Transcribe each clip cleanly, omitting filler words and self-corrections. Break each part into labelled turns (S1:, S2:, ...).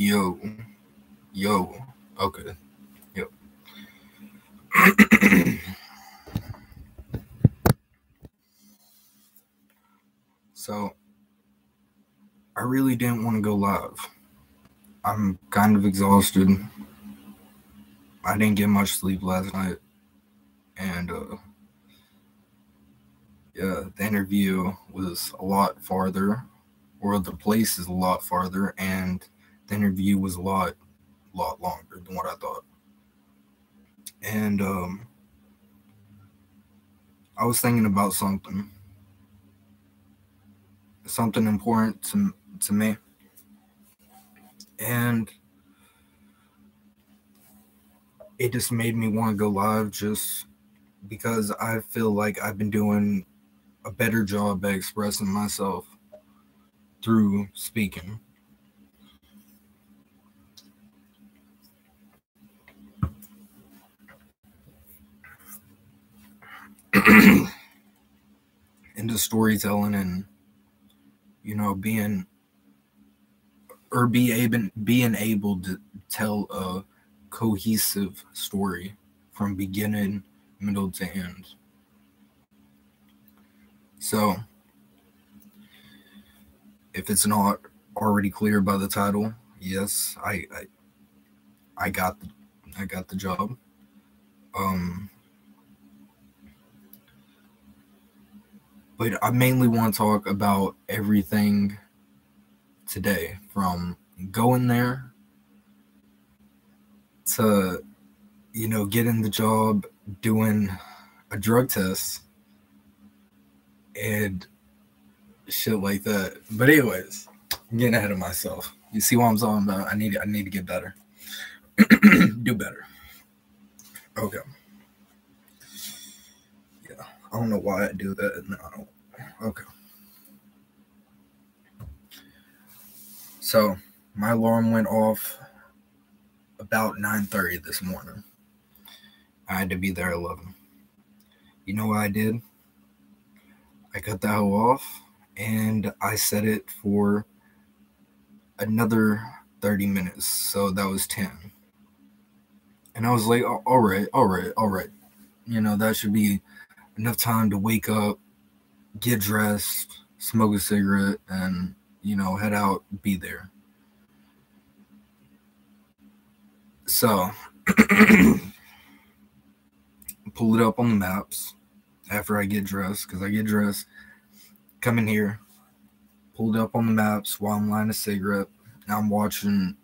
S1: Yo, yo, okay, yo. So, I really didn't want to go live. I'm kind of exhausted. I didn't get much sleep last night. And, yeah, the interview was a lot farther, or the place is a lot farther, and the interview was a lot longer than what I thought. And, I was thinking about something important to me. And it just made me want to go live just because I feel like I've been doing a better job at expressing myself through speaking. Into storytelling and being being able to tell a cohesive story from beginning, middle to end. So, if it's not already clear by the title, yes, I got the job. But I mainly want to talk about everything today, from going there to getting the job, doing a drug test, and shit like that. But anyways, I'm getting ahead of myself. You see what I'm talking about? I need to get better. Do better. Okay. Yeah. I don't know why I do that. No, I don't. Okay. So my alarm went off about 9:30 this morning. I had to be there at 11. You know what I did? I cut the hell off and I set it for another 30 minutes. So that was 10. And I was like, all right. That should be enough time to wake up, get dressed, smoke a cigarette, and, head out, be there. So, pull it up on the maps after I get dressed, because I get dressed, come in here, pulled up on the maps while I'm lighting a cigarette. Now I'm watching,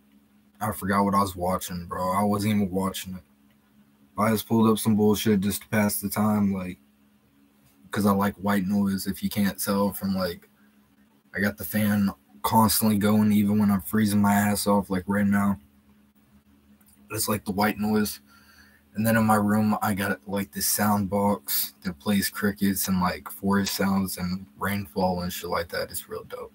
S1: I forgot what I was watching, bro. I wasn't even watching it. I just pulled up some bullshit just to pass the time, like, because I like white noise. If you can't tell from, like, I got the fan constantly going even when I'm freezing my ass off, like right now. It's like the white noise. And then in my room, I got like this sound box that plays crickets and like forest sounds and rainfall and shit like that. It's real dope.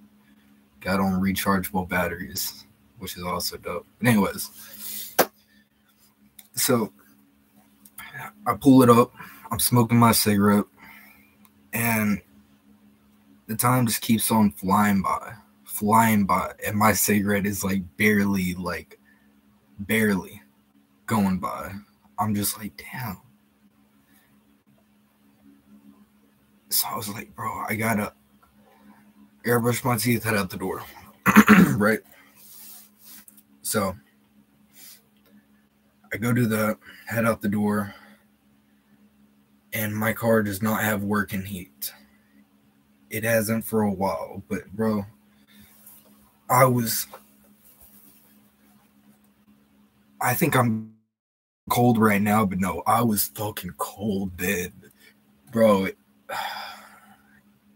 S1: Got on rechargeable batteries, which is also dope. But anyways, so I pull it up. I'm smoking my cigarette, and the time just keeps on flying by, and my cigarette is like barely going by. I'm just like, damn. So I was like, bro, I gotta airbrush my teeth, head out the door. Right? So I go do that, head out the door, and my car does not have working heat. It hasn't for a while, but bro, I think I'm cold right now, but no, I was fucking cold then. Bro,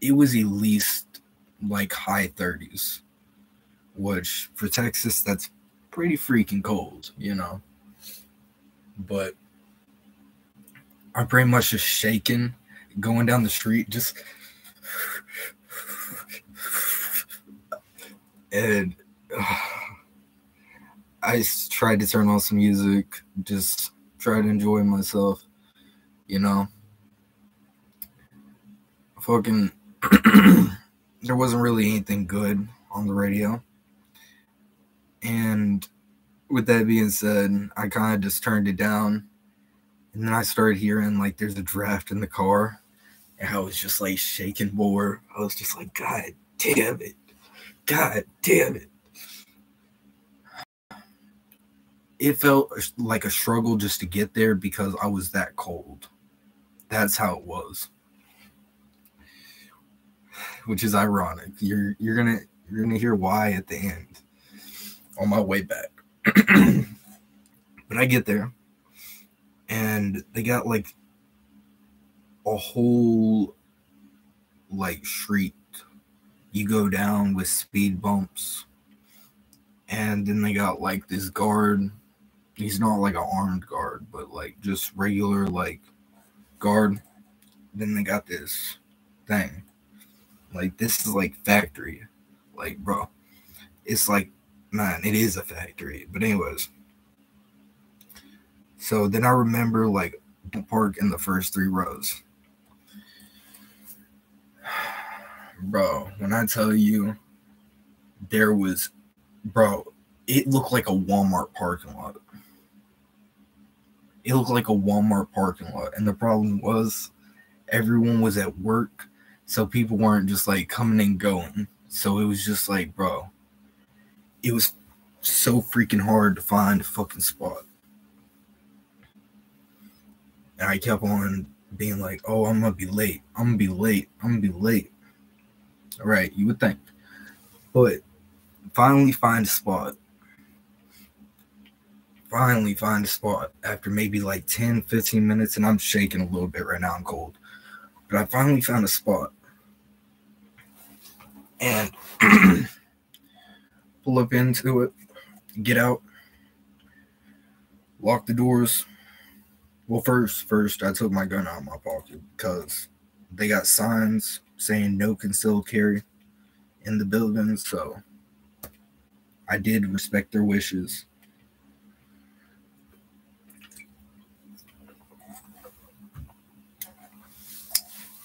S1: it was at least like high 30s, which for Texas, that's pretty freaking cold, But I'm pretty much just shaking, going down the street, just and I tried to turn on some music, just try to enjoy myself, Fucking, there wasn't really anything good on the radio. And with that being said, I kind of just turned it down. And then I started hearing like there's a draft in the car. And I was just like shaking more. I was just like, God damn it. God damn it. It felt like a struggle just to get there because I was that cold. That's how it was. Which is ironic. You're gonna hear why at the end on my way back. But I get there and they got like a whole like street you go down with speed bumps, and then they got like this guard. He's not like an armed guard, but like just regular like guard. Then they got this thing. Like this is like factory. Like bro, it's like, man, it is a factory. But anyways, so then I remember like the park in the first 3 rows. Bro, when I tell you there was, bro, it looked like a Walmart parking lot. It looked like a Walmart parking lot. And the problem was everyone was at work, so people weren't just like coming and going. So it was just like, bro, it was so freaking hard to find a fucking spot. And I kept on being like, oh, I'm gonna be late. I'm gonna be late. I'm gonna be late. All right, you would think. But finally find a spot. Finally find a spot after maybe like 10, 15 minutes, and I'm shaking a little bit right now. I'm cold. But I finally found a spot. And pull up into it, get out, lock the doors. Well, first, I took my gun out of my pocket because they got signs saying no concealed carry in the building, so I did respect their wishes.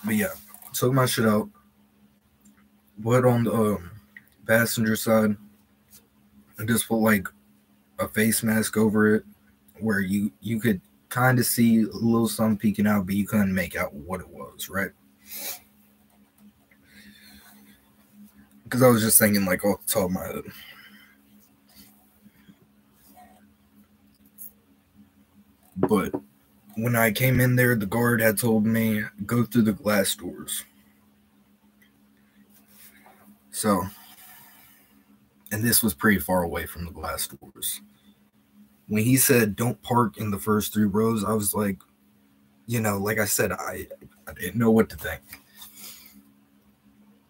S1: But yeah, took my shit out, put on the passenger side, and just put like a face mask over it where you could kind of see a little something peeking out, but you couldn't make out what it was, right? Because I was just thinking like off the top of my head. But when I came in there, the guard had told me, go through the glass doors. So, and this was pretty far away from the glass doors. When he said, don't park in the first 3 rows, I was like, you know, like I said, I didn't know what to think.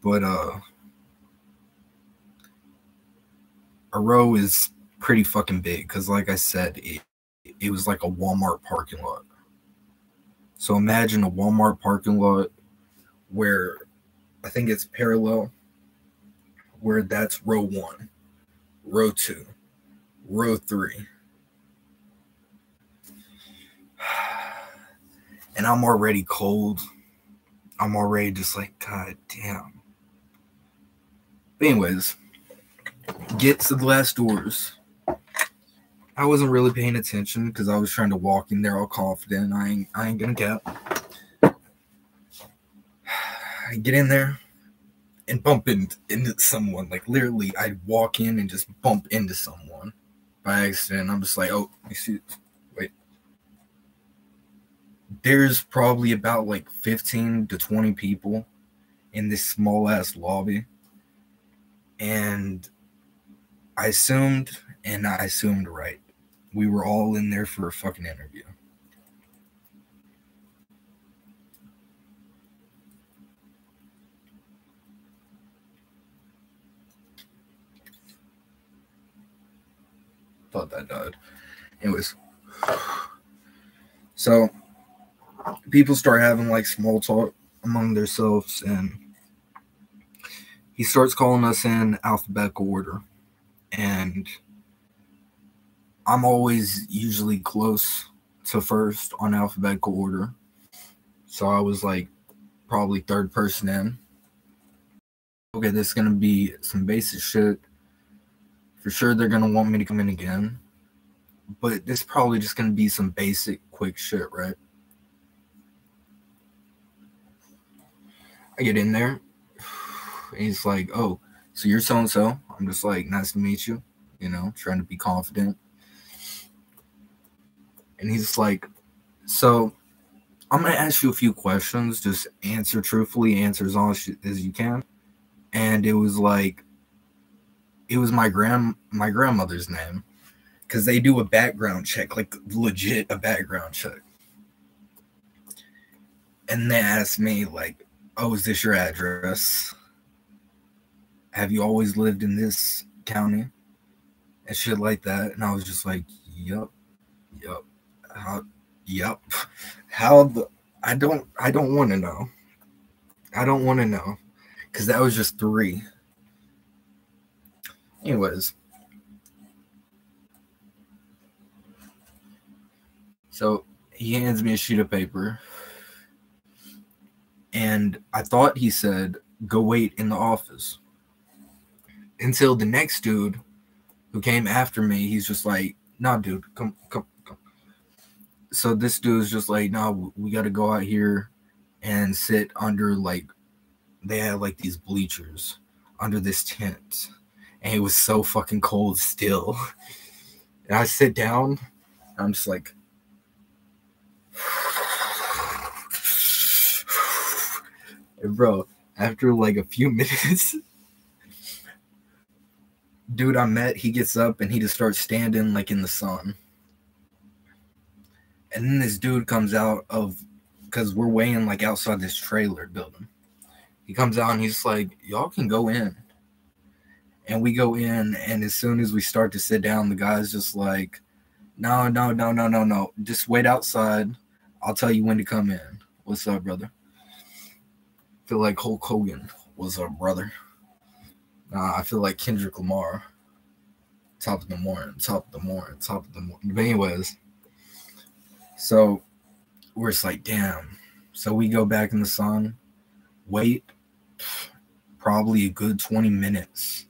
S1: But a row is pretty fucking big because, like I said, it was like a Walmart parking lot. So imagine a Walmart parking lot where I think it's parallel, where that's row 1, row 2, row 3. And I'm already cold. I'm already just like, God damn. But anyways, get to the glass doors. I wasn't really paying attention because I was trying to walk in there all confident. I ain't gonna cap. I get in there and bump into someone. Like literally, I'd walk in and just bump into someone by accident. I'm just like, oh, wait. There's probably about like 15 to 20 people in this small ass lobby. And I assumed right. We were all in there for a fucking interview. Thought that died. Anyways. So people start having like small talk among themselves, and he starts calling us in alphabetical order. And I'm always usually close to first on alphabetical order. So I was like probably 3rd person in. Okay, this is going to be some basic shit For sure, they're going to want me to come in again. But this is probably just going to be some basic, quick shit, right? I get in there. And he's like, oh, so you're so-and-so. I'm just like, nice to meet you. You know, trying to be confident. And he's like, so I'm going to ask you a few questions. Just answer truthfully, answer as honest as you can. And it was like, it was my grandmother's name. Because they do a background check, like legit a background check. And they asked me, like, oh, is this your address? Have you always lived in this county? And shit like that. And I was just like, yep. How the I don't want to know. I don't want to know. Because that was just 3. Anyways. So he hands me a sheet of paper. And I thought he said, go wait in the office. Until the next dude who came after me, he's just like, nah, dude, come. So this dude's just like, nah, we got to go out here and sit under, like, they had like these bleachers under this tent. And it was so fucking cold still. And I sit down. I'm just like, and bro, after like a few minutes, dude I met, he gets up and he just starts standing like in the sun. And then this dude comes out of, because we're waiting like outside this trailer building. He comes out and he's like, y'all can go in. And we go in, and as soon as we start to sit down, the guy's just like, no. Just wait outside. I'll tell you when to come in. What's up, brother? Feel like Hulk Hogan. What's up, brother? I feel like Kendrick Lamar. Top of the morning. But anyways, so we're just like, damn. So we go back in the sun, wait probably a good 20 minutes.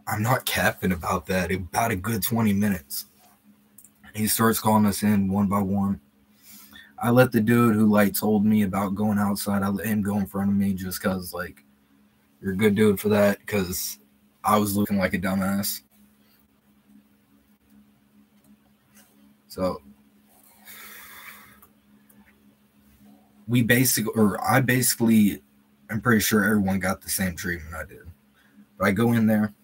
S1: I'm not capping about that. About a good 20 minutes. He starts calling us in one by one. I let the dude who like told me about going outside, I let him go in front of me just because, like, you're a good dude for that, because I was looking like a dumbass. So I'm pretty sure everyone got the same treatment I did. But I go in there.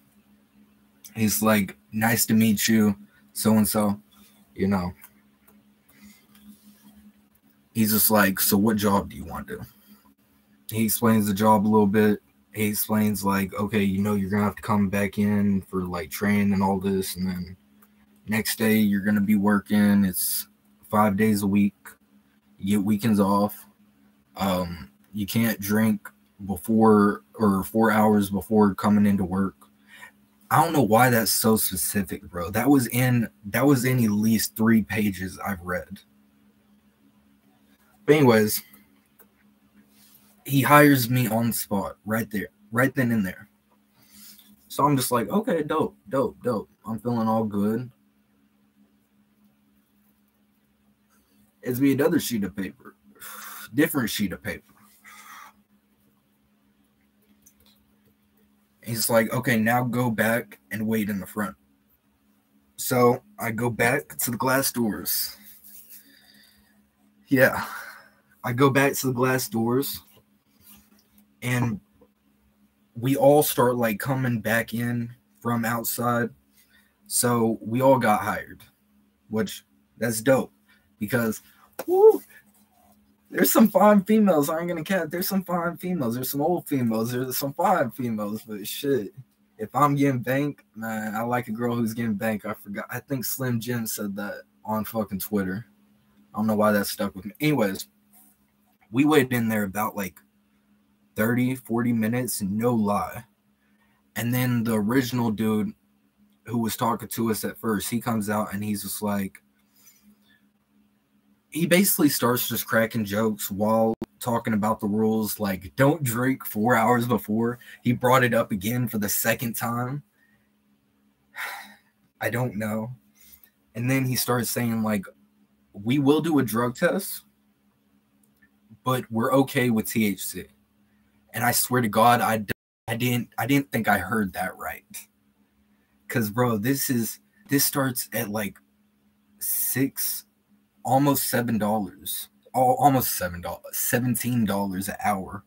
S1: He's like, nice to meet you, so-and-so, you know. He's just like, so what job do you want to do? He explains the job a little bit. He explains, like, okay, you know, you're going to have to come back in for, like, training and all this. And then next day, you're going to be working. It's 5 days a week. You get weekends off. You can't drink before or 4 hours before coming into work. I don't know why that's so specific, bro. That was in at least 3 pages I've read. But anyways, he hires me on the spot right then and there. So I'm just like, okay, dope. I'm feeling all good. It's me another sheet of paper, different sheet of paper. He's like, okay, now go back and wait in the front. So I go back to the glass doors. Yeah, I go back to the glass doors, and we all start like coming back in from outside. So we all got hired, which that's dope, because there's some fine females. I ain't gonna cap. There's some fine females. There's some old females. There's some fine females. But shit, if I'm getting bank, man, I like a girl who's getting bank. I forgot. I think Slim Jim said that on fucking Twitter. I don't know why that stuck with me. Anyways, we waited in there about like 30, 40 minutes, no lie. And then the original dude who was talking to us at first, he comes out and he's just like, he basically starts just cracking jokes while talking about the rules, like, don't drink 4 hours before. He brought it up again for the second time. I don't know. And then he started saying, like, we will do a drug test, but we're okay with THC. And I swear to God, I didn't think I heard that right. Cause bro, this starts at like $6, almost $7, almost $7, $17 an hour,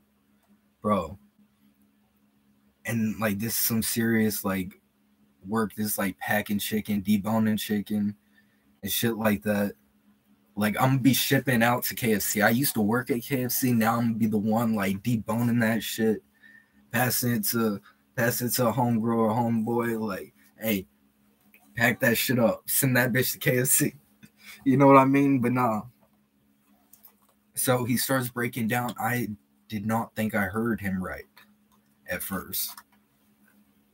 S1: bro. And like this is some serious like work. This is like packing chicken, deboning chicken, and shit like that. Like I'm gonna be shipping out to KFC. I used to work at KFC. Now I'm gonna be the one like deboning that shit, passing it to a homegirl or homeboy. Like, hey, pack that shit up, send that bitch to KFC. You know what I mean? But nah. So he starts breaking down. I did not think I heard him right at first,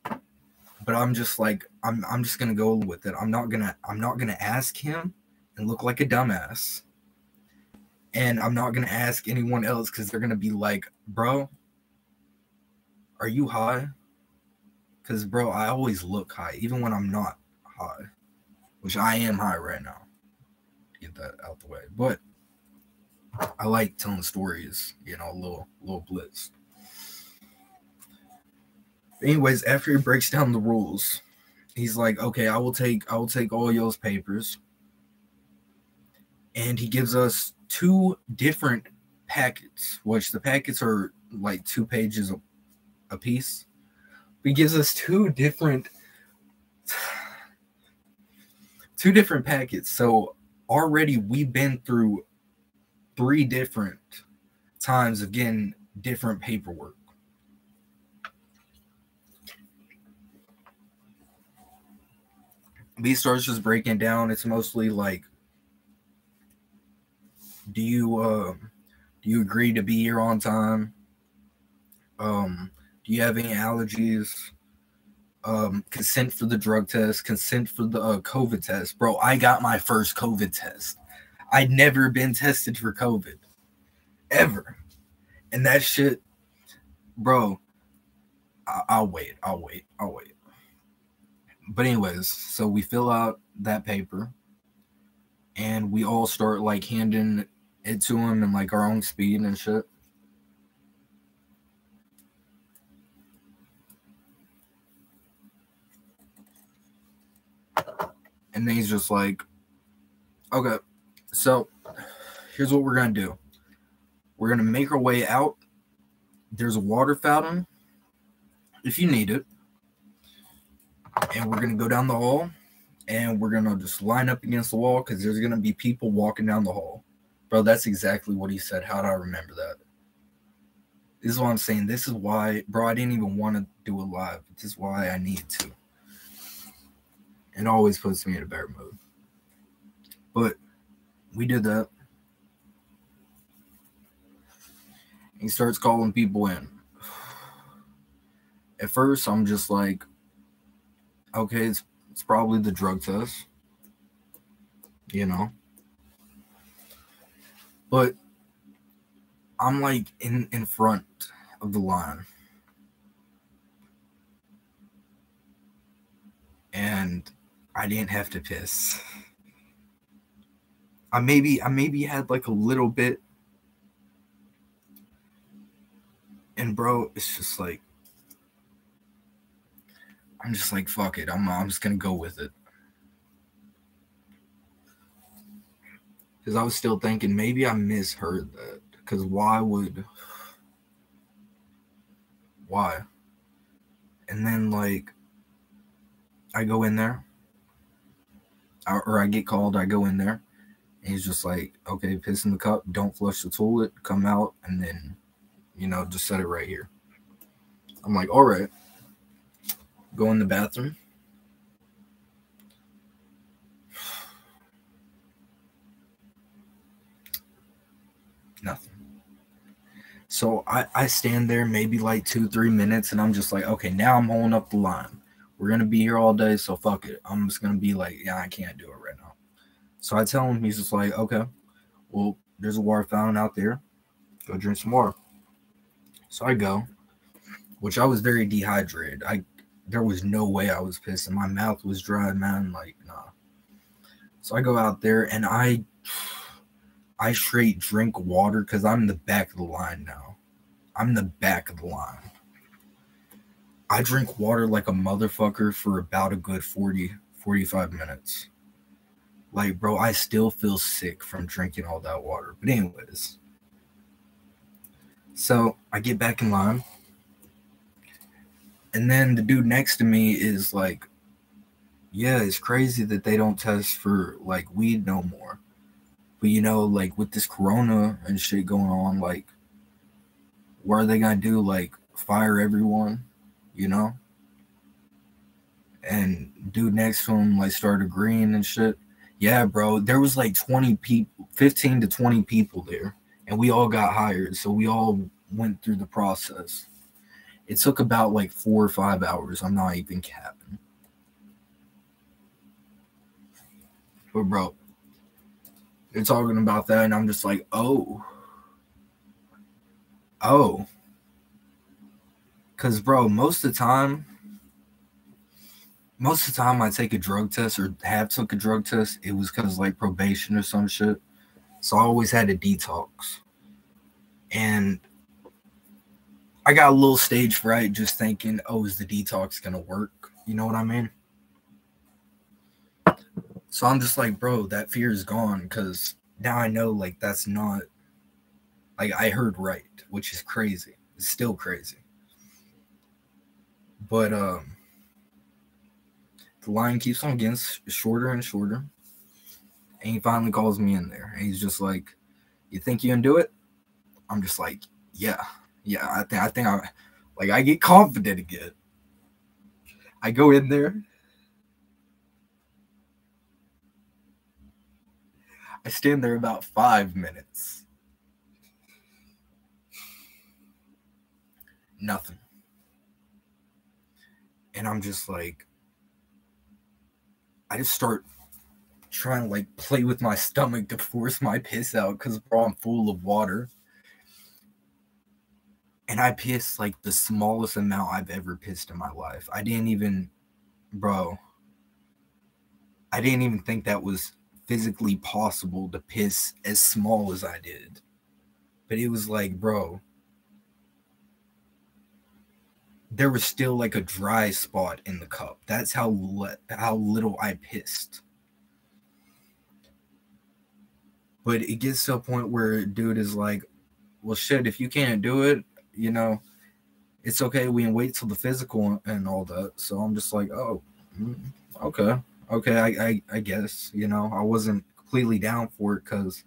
S1: but I'm just like, I'm just gonna go with it. I'm not gonna ask him and look like a dumbass. And I'm not going to ask anyone else because they're going to be like, bro, are you high? Because, bro, I always look high, even when I'm not high, which I am high right now. Get that out the way. But I like telling stories, you know, a little blitz. Anyways, after he breaks down the rules, he's like, okay, I will take all y'all's papers. And he gives us 2 different packets, which the packets are like 2 pages a piece. He gives us 2 different packets. So already we've been through 3 different times of getting different paperwork. He starts just breaking down. It's mostly like, do you agree to be here on time? Do you have any allergies? Consent for the drug test, consent for the COVID test. Bro, I got my first COVID test. I'd never been tested for COVID. Ever. And that shit, bro, I'll wait. But anyways, so we fill out that paper and we all start like handing it to him in like our own speed and shit. And then he's just like, okay, so here's what we're going to do. We're going to make our way out. There's a water fountain if you need it. And we're going to go down the hall. And we're going to just line up against the wall because there's going to be people walking down the hall. Bro, that's exactly what he said. How do I remember that? This is what I'm saying. This is why, bro, I didn't even want to do it live. This is why I need to. It always puts me in a better mood. But we did that. He starts calling people in. At first, I'm just like, okay, it's probably the drug test. You know? But I'm like in front of the line. And I didn't have to piss. I maybe had like a little bit. And bro, it's just like, I'm just like, fuck it. I'm just gonna go with it. Because I was still thinking maybe I misheard that. Because why? And then like I go in there. Or I get called, I go in there. And he's just like, okay, piss in the cup, don't flush the toilet, come out, and then, you know, just set it right here. I'm like, all right. Go in the bathroom. Nothing. So I stand there maybe like 2-3 minutes, and I'm just like, okay, now I'm holding up the line. We're going to be here all day, so fuck it. I'm just going to be like, yeah, I can't do it right now. So I tell him, he's just like, okay, well, there's a water fountain out there. Go drink some water. So I go, which I was very dehydrated. there was no way I was pissing. My mouth was dry, man. Like, nah. So I go out there and I straight drink water because I'm the back of the line now. I'm the back of the line. I drink water like a motherfucker for about a good 45 minutes. Like, bro, I still feel sick from drinking all that water. But anyways, so I get back in line. And then the dude next to me is like, yeah, it's crazy that they don't test for like weed no more. But you know, like with this corona and shit going on, like, what are they gonna do? Like, fire everyone, you know? And dude next to him like started agreeing and shit. Yeah, bro, there was like 20 people, 15 to 20 people there, and we all got hired, so we all went through the process. It took about like 4 or 5 hours. I'm not even capping. But bro, they're talking about that, and I'm just like, oh. Because, bro, most of the time I take a drug test or have took a drug test, it was because like probation or some shit. So I always had a detox. And I got a little stage fright just thinking, oh, is the detox going to work? You know what I mean? So I'm just like, bro, that fear is gone because now I know like that's not, like I heard right, which is crazy. It's still crazy. But the line keeps on getting shorter and shorter. And he finally calls me in there. And he's just like, you think you can do it? I'm just like, yeah. I think I get confident again. I go in there. I stand there about 5 minutes. Nothing. And I'm just like, I just start trying to like play with my stomach to force my piss out because, bro, I'm full of water. And I pissed like the smallest amount I've ever pissed in my life. I didn't even think that was physically possible to piss as small as I did. But it was like, bro, there was still like a dry spot in the cup. That's how little I pissed. But it gets to a point where dude is like, well, shit, if you can't do it, you know, it's okay. We can wait till the physical and all that. So I'm just like, oh, okay. I guess, you know, I wasn't completely down for it because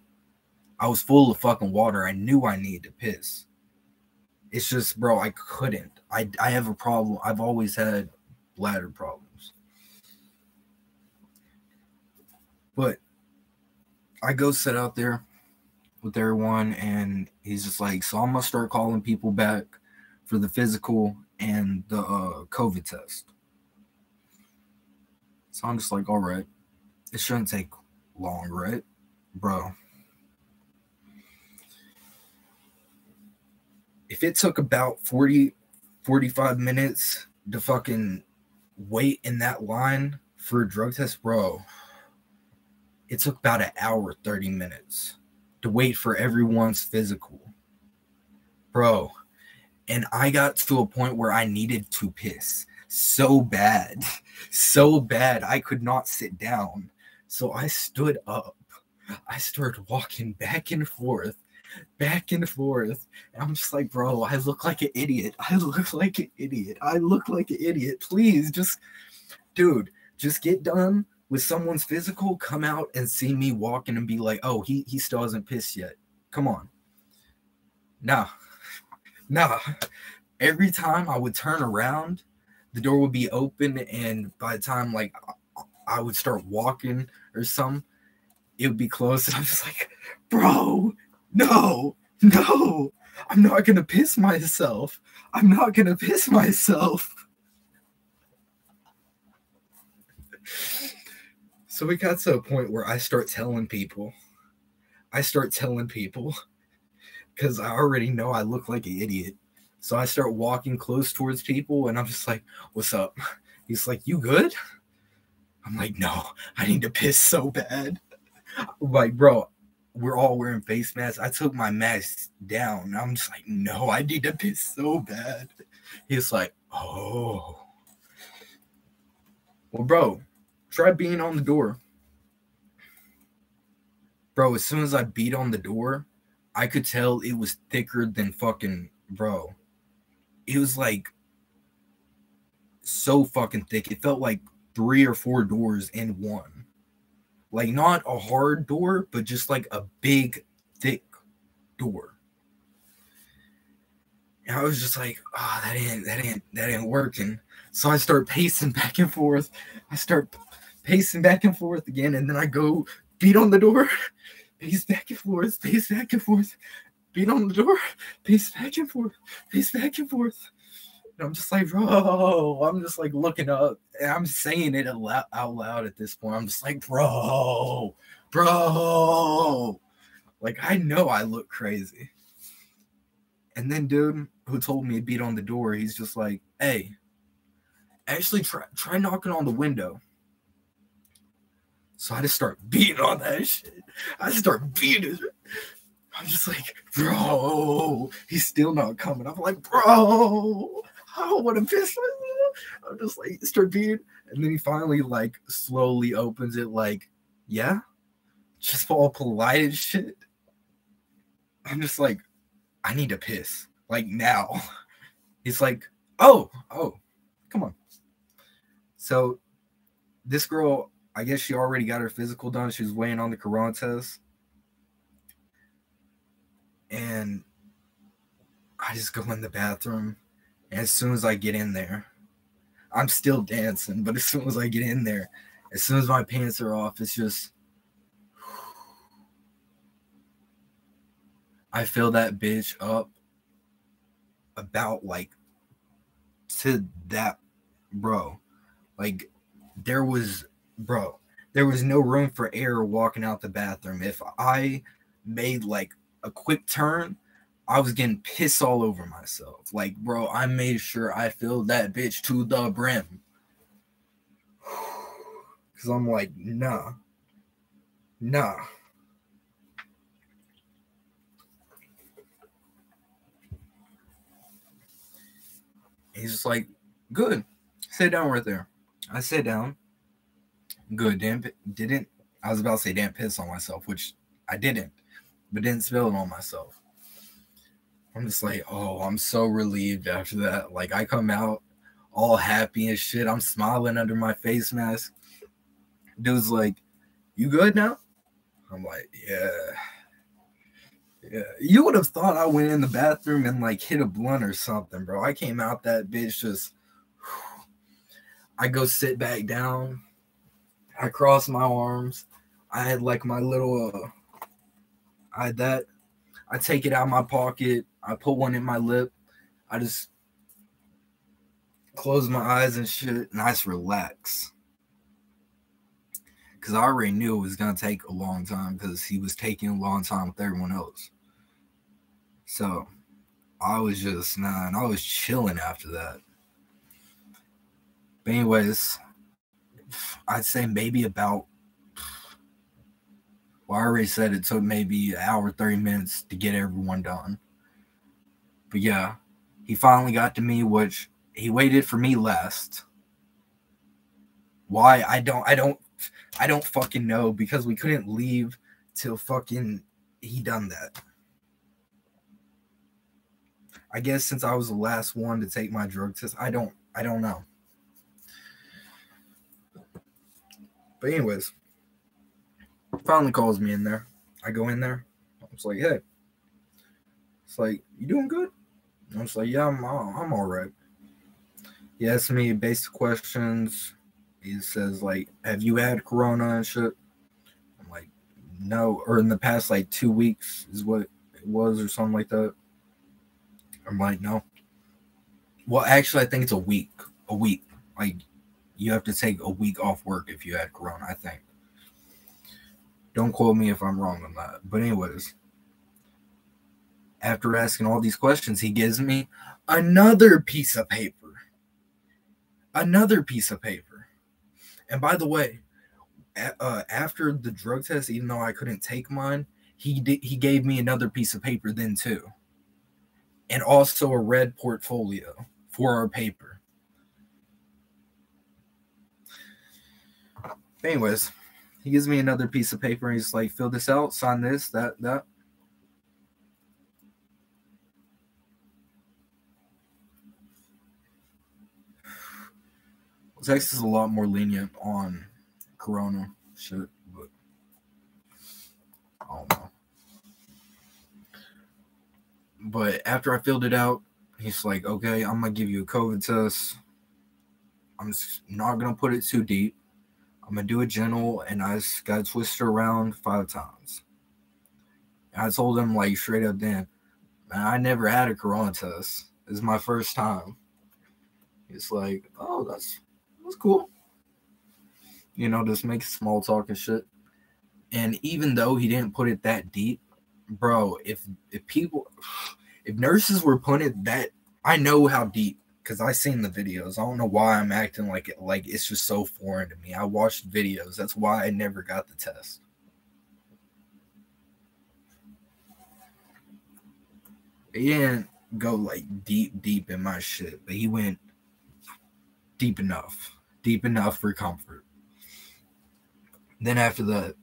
S1: I was full of fucking water. I knew I needed to piss. It's just, bro, I couldn't. I have a problem. I've always had bladder problems. But I go sit out there with everyone, and he's just like, so I'm going to start calling people back for the physical and the COVID test. So I'm just like, all right, it shouldn't take long, right? Bro. If it took about 45 minutes to fucking wait in that line for a drug test, bro, it took about an hour, 30 minutes to wait for everyone's physical. Bro, and I got to a point where I needed to piss so bad I could not sit down. So I stood up. I started walking back and forth. And I'm just like, bro, I look like an idiot. Please, dude, just get done with someone's physical, come out and see me walking and be like, oh, he still hasn't pissed yet. Come on. Nah. Every time I would turn around, the door would be open, and by the time like I would start walking or something, it would be closed. And I'm just like, bro, no, I'm not gonna piss myself. So we got to a point where I start telling people because I already know I look like an idiot. So I start walking close towards people, and I'm just like, "What's up?" He's like, "You good?" I'm like, "No, I need to piss so bad." Like, bro, we're all wearing face masks. I took my mask down. I'm just like, "No, I need to piss so bad." He's like, "Oh." Well, bro, try being on the door. Bro, as soon as I beat on the door, I could tell it was thicker than fucking, bro. It was like so fucking thick. It felt like 3 or 4 doors in one. Like not a hard door, but just like a big, thick door. And I was just like, oh, that ain't working. So I start pacing back and forth. I start pacing back and forth again, and then I go beat on the door, pace back and forth, pace back and forth, beat on the door, pace back and forth, pace back and forth. And I'm just like, bro, I'm just like looking up, and I'm saying it out loud at this point. I'm just like, bro. Like, I know I look crazy. And then dude who told me to beat on the door, he's just like, hey, actually try knocking on the window. So I just start beating on that shit. I start beating. I'm just like, bro, he's still not coming. I'm like, bro, I don't want to piss myself. I'm just like, start beating. And then he finally like slowly opens it like, yeah, just all polite and shit. I'm just like, I need to piss. Like now. He's like, oh, come on. So this girl, I guess she already got her physical done. She was waiting on the corona test. And I just go in the bathroom. And as soon as I get in there, I'm still dancing. But as soon as I get in there, as soon as my pants are off, it's just, I fill that bitch up about like to that, bro. Like there was no room for air walking out the bathroom. If I made like a quick turn, I was getting pissed all over myself. Like, bro, I made sure I filled that bitch to the brim. Because I'm like, nah. He's just like, good. Sit down right there. I sat down. Good. Didn't. I was about to say didn't piss on myself, which I didn't. But didn't spill it on myself. I'm just like, oh, I'm so relieved after that. Like, I come out all happy and shit. I'm smiling under my face mask. Dude's like, you good now? I'm like, yeah. You would have thought I went in the bathroom and like hit a blunt or something, bro. I came out that bitch just. I go sit back down. I cross my arms. I had like my little. I had that. I take it out of my pocket. I put one in my lip. I just close my eyes and shit, and I just relax. Because I already knew it was going to take a long time because he was taking a long time with everyone else. So I was just, and I was chilling after that. But anyways, I'd say maybe about, well, I already said it took maybe an hour, 30 minutes to get everyone done. But yeah, he finally got to me, which he waited for me last. Why? I don't fucking know, because we couldn't leave till fucking he done that. I guess since I was the last one to take my drug test, I don't know. But anyways, finally calls me in there. I go in there. I was like, hey. It's like, you doing good? I was like, yeah, I'm all right. He asked me basic questions. He says, like, have you had corona and shit? I'm like, no. Or in the past, like, 2 weeks is what it was or something like that. I'm like, no. Well, actually, I think it's a week. A week. Like, you have to take a week off work if you had corona, I think. Don't quote me if I'm wrong on that. But anyways, after asking all these questions, he gives me another piece of paper. Another piece of paper. And by the way, after the drug test, even though I couldn't take mine, he gave me another piece of paper then too, and also a red portfolio for our paper. Anyways, he gives me another piece of paper and he's like, fill this out, sign this, that. Texas is a lot more lenient on corona shit, but I don't know. But after I filled it out, he's like, okay, I'm going to give you a COVID test. I'm not going to put it too deep. I'm going to do it gentle, and I just got to twist it around 5 times. And I told him, like, straight up, then, man, I never had a corona test. This is my first time. It's like, oh, that's cool. You know, just make small talk and shit. And even though he didn't put it that deep, bro, if nurses were putting it that, I know how deep, because I seen the videos. I don't know why I'm acting like it's just so foreign to me. I watched videos. That's why I never got the test. He didn't go like deep in my shit, but he went deep enough for comfort. Then after that,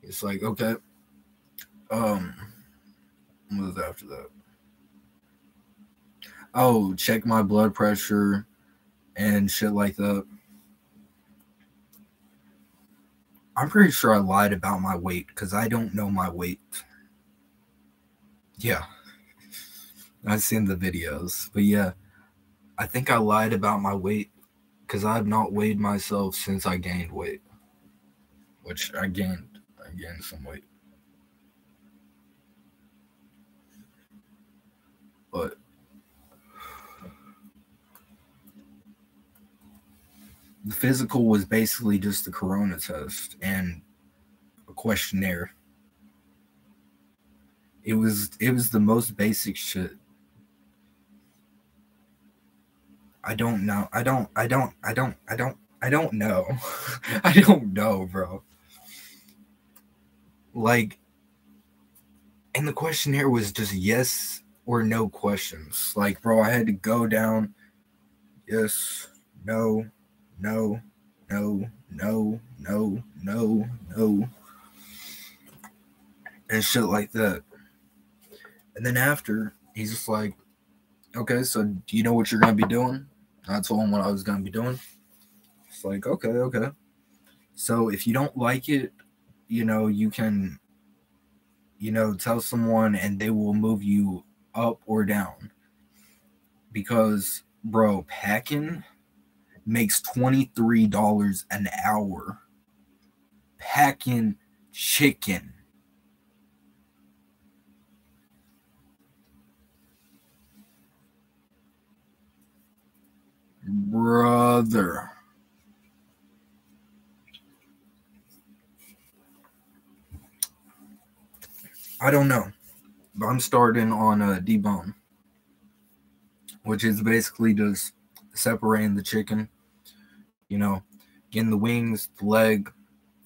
S1: it's like, okay, what was after that? Oh, check my blood pressure and shit like that. I'm pretty sure I lied about my weight because I don't know my weight. Yeah, I've seen the videos, but yeah, I think I lied about my weight because I have not weighed myself since I gained weight, which I gained some weight. But the physical was basically just the corona test and a questionnaire. It was the most basic shit. I don't know. I don't know. I don't know, bro. Like, and the questionnaire was just yes or no questions. Like, bro, I had to go down yes, no, no, no, no, no, no, no, and shit like that. And then after, he's just like, okay, so do you know what you're going to be doing? I told him what I was going to be doing. It's like, okay. So if you don't like it, you know, you can, you know, tell someone and they will move you up or down. Because, bro, packing makes $23 an hour. Packing chicken. Brother. I don't know. But I'm starting on a debone, which is basically just separating the chicken, you know, getting the wings, the leg,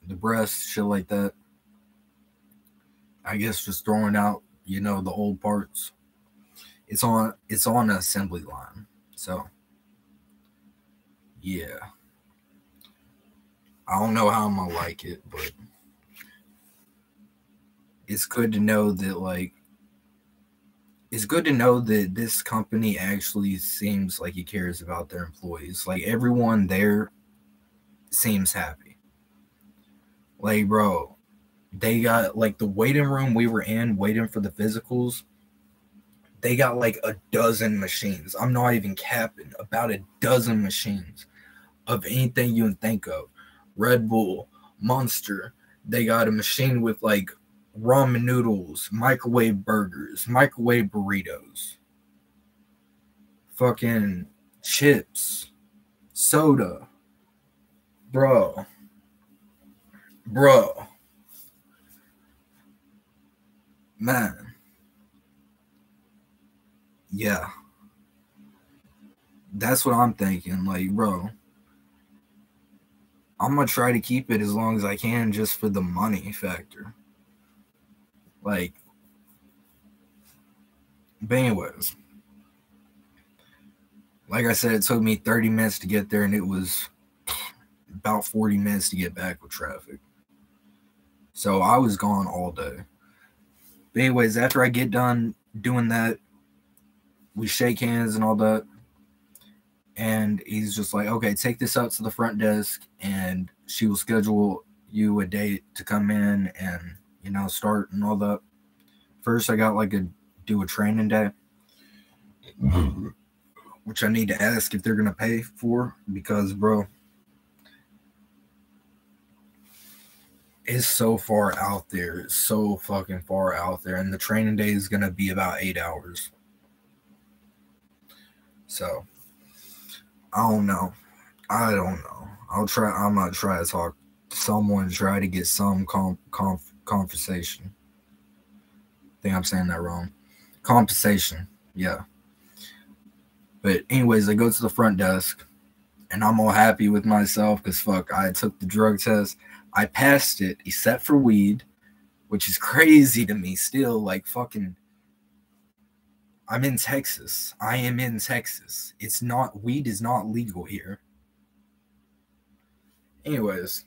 S1: the breast, shit like that. I guess just throwing out, you know, the old parts. It's on an assembly line. So yeah. I don't know how I'm gonna like it, but it's good to know that, like, it's good to know that this company actually seems like it cares about their employees. Like, everyone there seems happy. Like, bro, they got, like, the waiting room we were in waiting for the physicals. They got like a dozen machines. I'm not even capping. About a dozen machines of anything you can think of. Red Bull, Monster. They got a machine with like ramen noodles, microwave burgers, microwave burritos, fucking chips, soda. Bro. Man. Yeah. That's what I'm thinking. Like, bro, I'm gonna try to keep it as long as I can just for the money factor. Like, but anyways, like I said, it took me 30 minutes to get there, and it was about 40 minutes to get back with traffic. So I was gone all day. But anyways, after I get done doing that, we shake hands and all that. And he's just like, okay, take this out to the front desk, and she will schedule you a date to come in and, you know, start and all that. First, I got like do a training day, which I need to ask if they're going to pay for, because, bro, it's so far out there. It's so fucking far out there. And the training day is going to be about 8 hours. So, I don't know. I'm going to try to talk to someone, try to get some conversation. I think I'm saying that wrong. Compensation. Yeah. But anyways, I go to the front desk, and I'm all happy with myself because, fuck, I took the drug test. I passed it, except for weed, which is crazy to me still. Like, fucking, I'm in Texas. I am in Texas. Weed is not legal here. Anyways,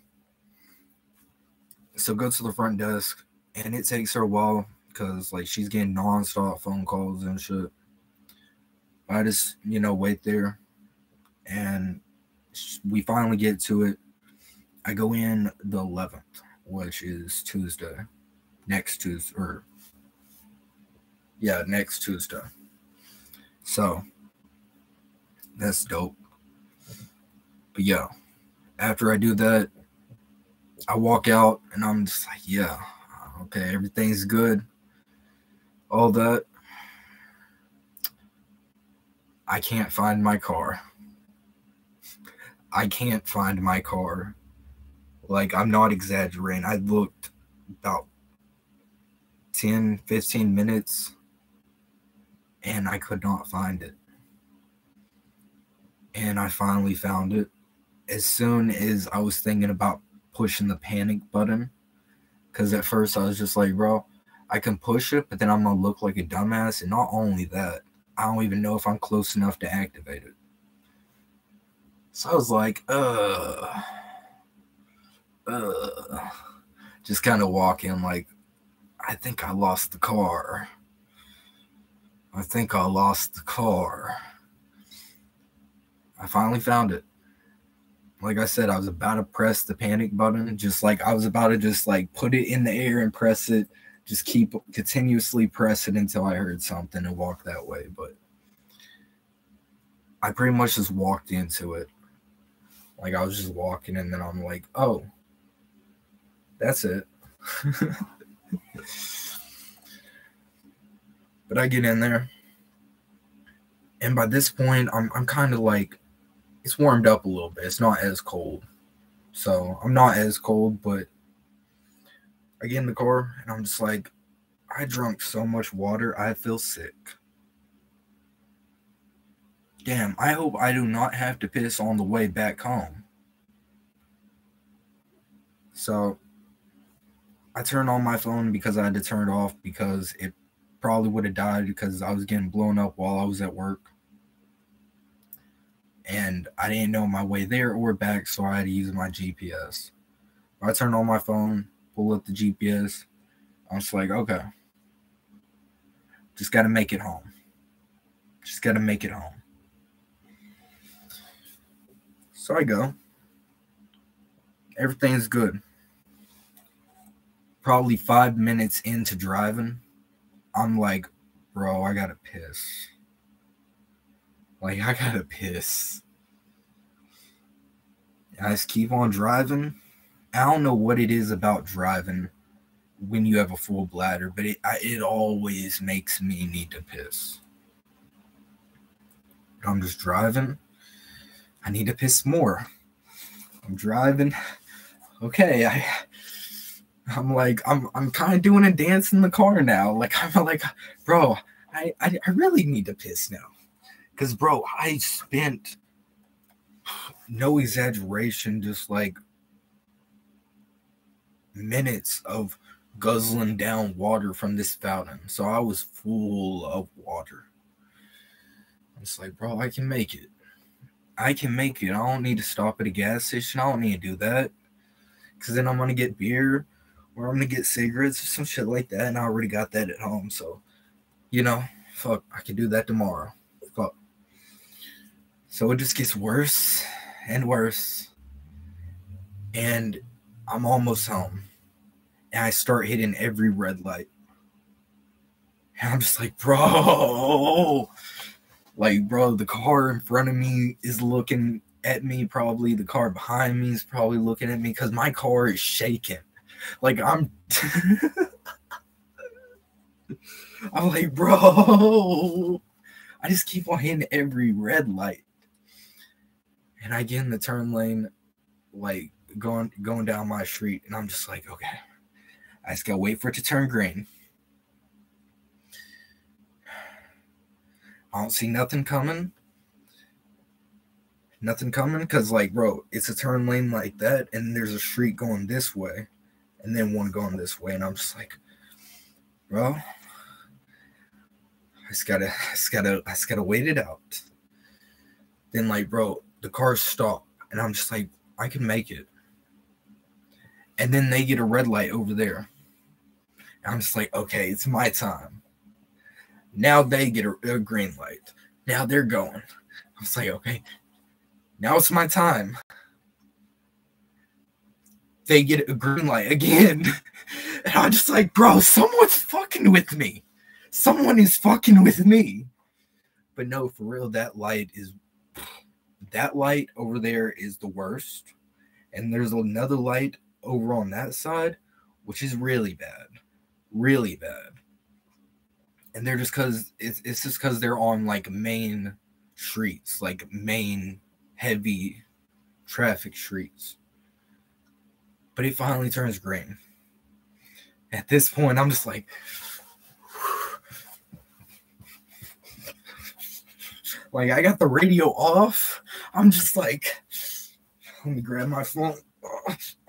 S1: so go to the front desk, and it takes her a while because, like, she's getting nonstop phone calls and shit. I just, you know, wait there, and we finally get to it. I go in the 11th, which is Tuesday. Next Tuesday. Next Tuesday. So, that's dope. But yeah, after I do that, I walk out, and I'm just like, yeah, okay, everything's good. All that. I can't find my car. I can't find my car. Like, I'm not exaggerating. I looked about 10, 15 minutes, and I could not find it. And I finally found it. As soon as I was thinking about pushing the panic button, because at first I was just like, bro, I can push it, but then I'm going to look like a dumbass. And not only that, I don't even know if I'm close enough to activate it. So I was like, just kind of walk in like, I think I lost the car. I finally found it. Like I said, I was about to press the panic button, just like I was about to just like put it in the air and press it, just continuously press it until I heard something and walk that way. But I pretty much just walked into it. Like, I was just walking, and then I'm like, oh, that's it. But I get in there, and by this point, I'm kind of like, it's warmed up a little bit. It's not as cold. So I'm not as cold, but I get in the car, and I'm just like, I drank so much water, I feel sick. Damn, I hope I do not have to piss on the way back home. So I turned on my phone because I had to turn it off because it probably would have died because I was getting blown up while I was at work. And I didn't know my way there or back, so I had to use my GPS. I turned on my phone, pull up the GPS. I was like, okay, just got to make it home. Just got to make it home. So I go. Everything's good. Probably 5 minutes into driving, I'm like, bro, I gotta piss. Like, I gotta piss. I just keep on driving. I don't know what it is about driving when you have a full bladder, but it always makes me need to piss. I'm just driving. I need to piss more. I'm driving. Okay, I'm kind of doing a dance in the car now. Like, I'm like, bro, I really need to piss now. Because, bro, I spent, no exaggeration, just like minutes of guzzling down water from this fountain. So I was full of water. It's like, bro, I can make it. I can make it. I don't need to stop at a gas station. I don't need to do that. Because then I'm going to get beer or I'm going to get cigarettes or some shit like that. And I already got that at home. So, fuck, I can do that tomorrow. Fuck. So it just gets worse and worse. And I'm almost home. And I start hitting every red light. And I'm just like, bro. Like, bro, the car in front of me is looking at me probably. The car behind me is probably looking at me because my car is shaking. Like, I'm like, bro. I just keep on hitting every red light. And I get in the turn lane, like, going down my street. And I'm just like, okay. I just gotta wait for it to turn green. I don't see nothing coming. Nothing coming because, like, bro, it's a turn lane like that, and there's a street going this way, and then one going this way, and I'm just like, bro, I just gotta wait it out. Then, like, bro, the cars stop, and I'm just like, I can make it. And then they get a red light over there. And I'm just like, okay, it's my time. Now they get a green light. Now they're going. I was like, okay, now it's my time. They get a green light again. And I'm just like, bro, someone's fucking with me. Someone is fucking with me. But no, for real, that light over there is the worst. And there's another light over on that side, which is really bad. Really bad. And they're just because it's just because they're on like main streets, like main heavy traffic streets. But it finally turns green. At this point, I'm just like, I got the radio off. I'm just like, let me grab my phone.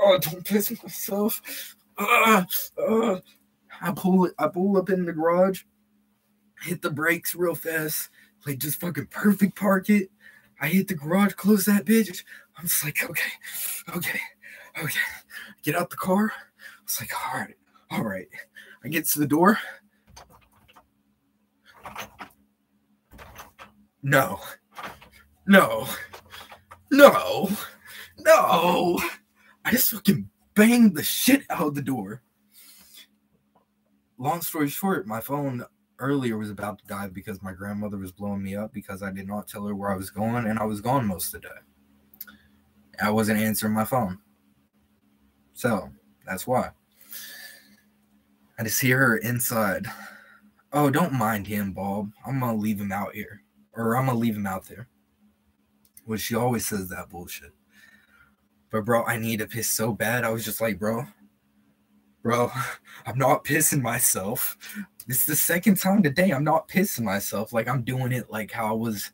S1: Oh, don't piss myself. I pull up in the garage, hit the brakes real fast, like just fucking perfect park it. I hit the garage, close that bitch. I'm just like, okay. Get out the car. I was like, all right. I get to the door. No. I just fucking banged the shit out of the door. Long story short, my phone earlier was about to die because my grandmother was blowing me up because I did not tell her where I was going, and I was gone most of the day. I wasn't answering my phone. So, that's why. I just hear her inside. Oh, don't mind him, Bob. I'm going to leave him out here. Or I'm going to leave him out there. Well, she always says that bullshit. But, bro, I need to piss so bad. I was just like, bro, I'm not pissing myself. This is the second time today I'm not pissing myself. Like, I'm doing it like how I was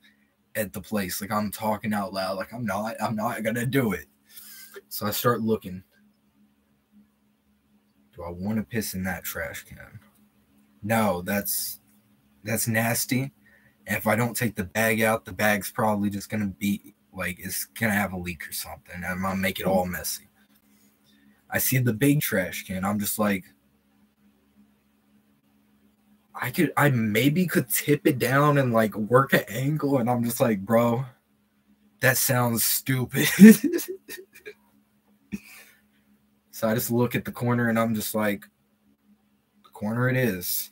S1: at the place. Like, I'm talking out loud. Like, I'm not going to do it. So I start looking. Do I want to piss in that trash can? No, that's nasty. And if I don't take the bag out, the bag's probably just going to be, like, it's going to have a leak or something. And I'm going to make it all messy. I see the big trash can. I'm just like, I maybe could tip it down and, like, work an angle. And I'm just like, bro, that sounds stupid. So I just look at the corner and I'm just like, the corner it is.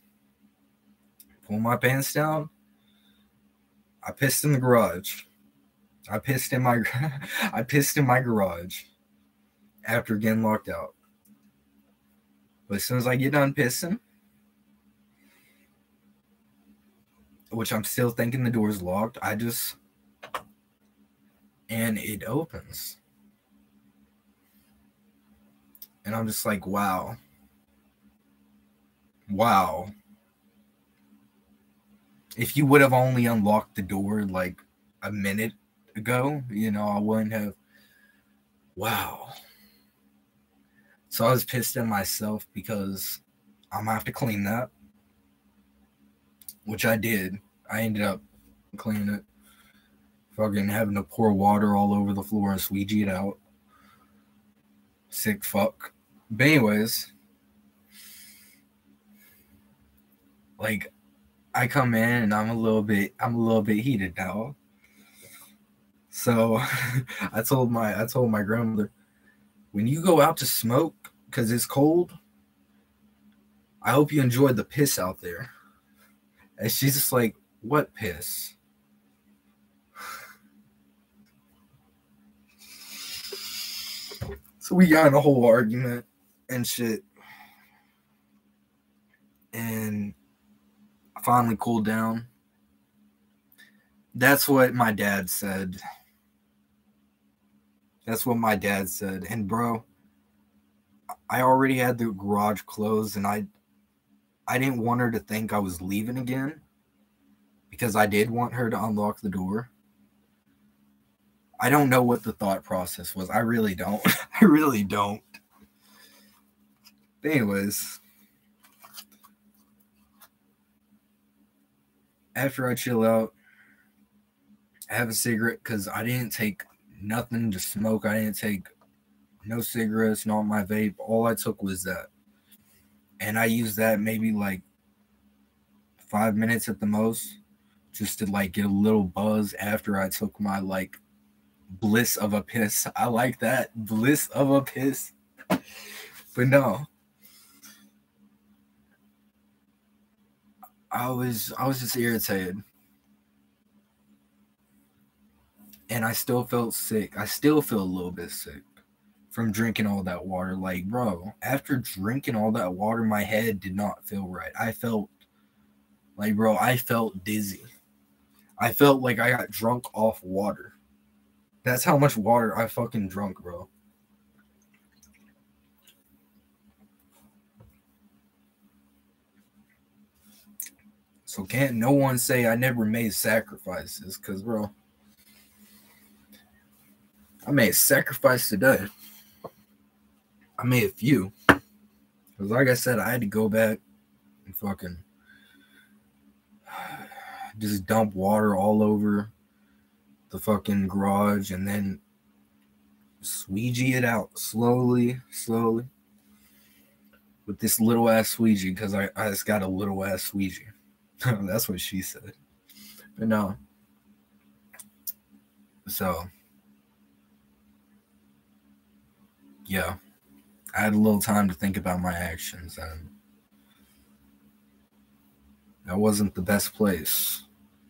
S1: Pull my pants down. I pissed in the garage. I pissed in my garage after getting locked out. But as soon as I get done pissing, which I'm still thinking the door's locked, and it opens. And I'm just like, wow. if you would have only unlocked the door like a minute ago, I wouldn't have. Wow. So I was pissed at myself because I'm gonna have to clean that, which I did. I ended up cleaning it. Fucking having to pour water all over the floor and squeegee it out. Sick fuck. But anyways, like I come in and I'm a little bit heated now. So I told my grandmother, when you go out to smoke because it's cold, I hope you enjoy the piss out there. And she's just like, what piss? So we got in a whole argument and shit. And I finally cooled down. That's what my dad said. And bro, I already had the garage closed and I didn't want her to think I was leaving again because I did want her to unlock the door. I don't know what the thought process was. I really don't. I really don't. But anyways, after I chill out, I have a cigarette because I didn't take nothing to smoke. I didn't take no cigarettes, not my vape. All I took was that. And I used that maybe like 5 minutes at the most just to like get a little buzz after I took my like bliss of a piss. I like that. Bliss of a piss. But no. I was just irritated. And I still felt sick. I still feel a little bit sick from drinking all that water. Like, bro, after drinking all that water, my head did not feel right. I felt dizzy. I felt like I got drunk off water. That's how much water I fucking drunk, bro. So can't no one say I never made sacrifices, because, bro, I made a sacrifice today. I made a few. Because like I said, I had to go back and fucking just dump water all over the fucking garage and then squeegee it out slowly with this little ass squeegee because I just got a little ass squeegee. That's what she said. But no. So, yeah. I had a little time to think about my actions and that wasn't the best place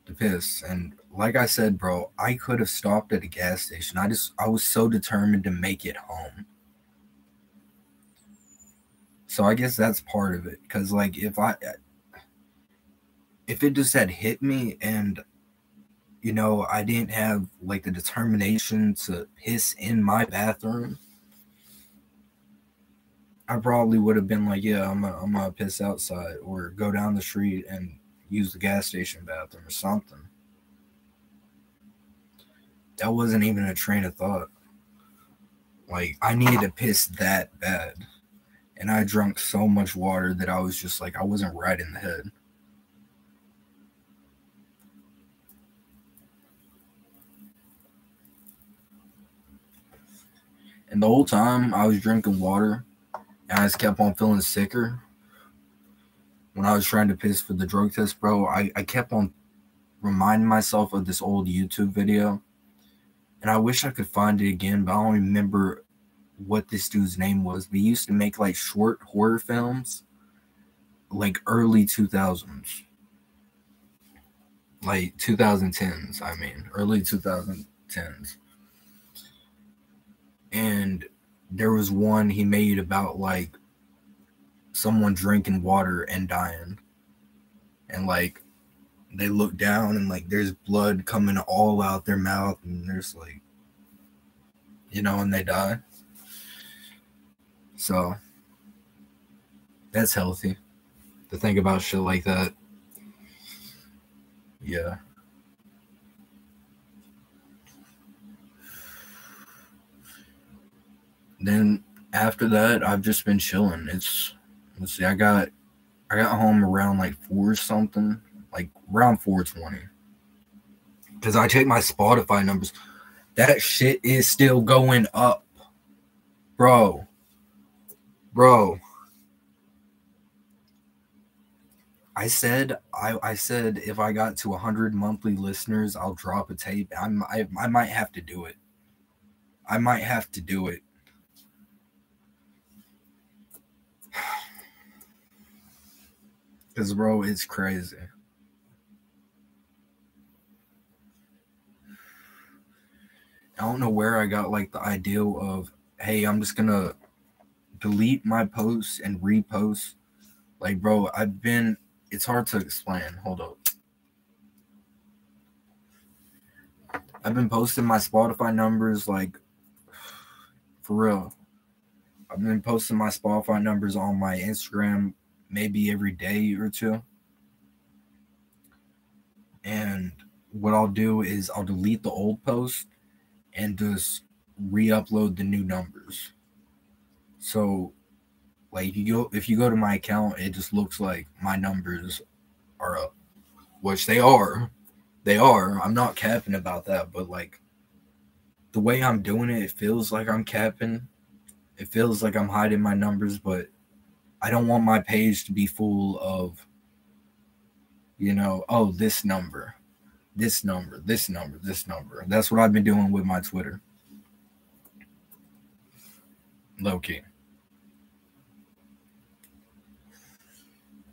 S1: to piss. And like I said, bro, I could have stopped at a gas station. I was so determined to make it home. So I guess that's part of it. Because like if it just had hit me and I didn't have like the determination to piss in my bathroom, I probably would have been like, yeah, I'm gonna piss outside or go down the street and use the gas station bathroom or something. That wasn't even a train of thought. Like, I needed to piss that bad. And I drank so much water that I was just like, I wasn't right in the head. And the whole time I was drinking water, and I just kept on feeling sicker. When I was trying to piss for the drug test, bro, I kept on reminding myself of this old YouTube video. And I wish I could find it again, but I don't remember what this dude's name was. But he used to make like short horror films, like early 2000s. Like 2010s, I mean, early 2010s. And there was one he made about like someone drinking water and dying. And like they look down and like there's blood coming all out their mouth and there's like, and they die. So that's healthy to think about shit like that. Yeah. Then after that, I've just been chilling. Let's see, I got home around like 4 something, like around 4:20. Cause I checked my Spotify numbers. That shit is still going up, bro. Bro, I said if I got to 100 monthly listeners, I'll drop a tape. I might have to do it. I might have to do it. Cause bro, it's crazy. I don't know where I got like the idea of, hey, I'm just gonna delete my posts and repost. Like, bro, it's hard to explain. Hold up. I've been posting my Spotify numbers, like, for real. I've been posting my Spotify numbers on my Instagram maybe every day or two. And what I'll do is I'll delete the old post and just re-upload the new numbers. So like if you go to my account, it just looks like my numbers are up, which they are. They are. I'm not capping about that, but like the way I'm doing it, it feels like I'm capping. It feels like I'm hiding my numbers, but I don't want my page to be full of, oh, this number, this number, this number, this number. That's what I've been doing with my Twitter. Low key.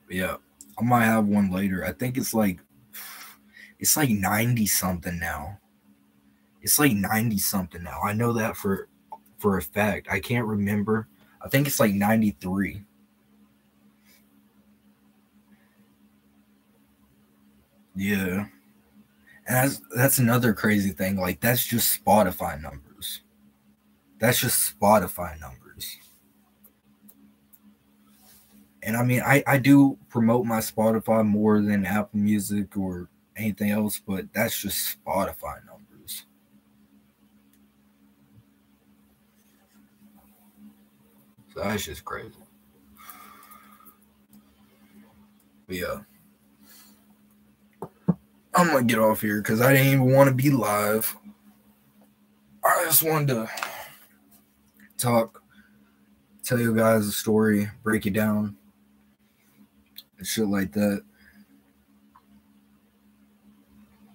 S1: But yeah. I might have one later. I think it's like 90 something now. It's like 90 something now. I know that for a fact. I can't remember. I think it's like 93. Yeah. And that's another crazy thing. Like that's just Spotify numbers. That's just Spotify numbers. And I mean, I do promote my Spotify more than Apple Music or anything else, but that's just Spotify numbers. So that's just crazy. But yeah, I'm gonna get off here because I didn't even want to be live. I just wanted to talk, tell you guys a story, break it down, and shit like that.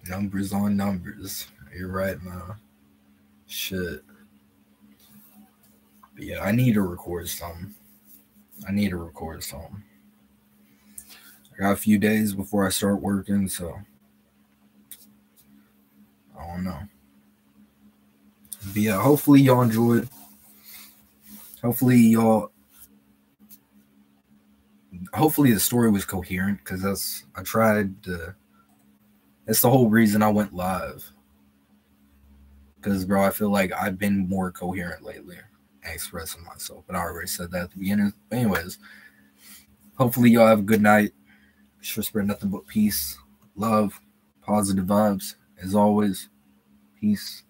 S1: Numbers on numbers. You're right, man. Shit. But yeah, I need to record something. I need to record something. I got a few days before I start working, so I don't know. But yeah, hopefully y'all enjoyed. Hopefully y'all. Hopefully the story was coherent because I tried to. That's the whole reason I went live. Because bro, I feel like I've been more coherent lately, expressing myself. But I already said that at the beginning. But anyways, hopefully y'all have a good night. Be sure to spread nothing but peace, love, positive vibes. As always, peace.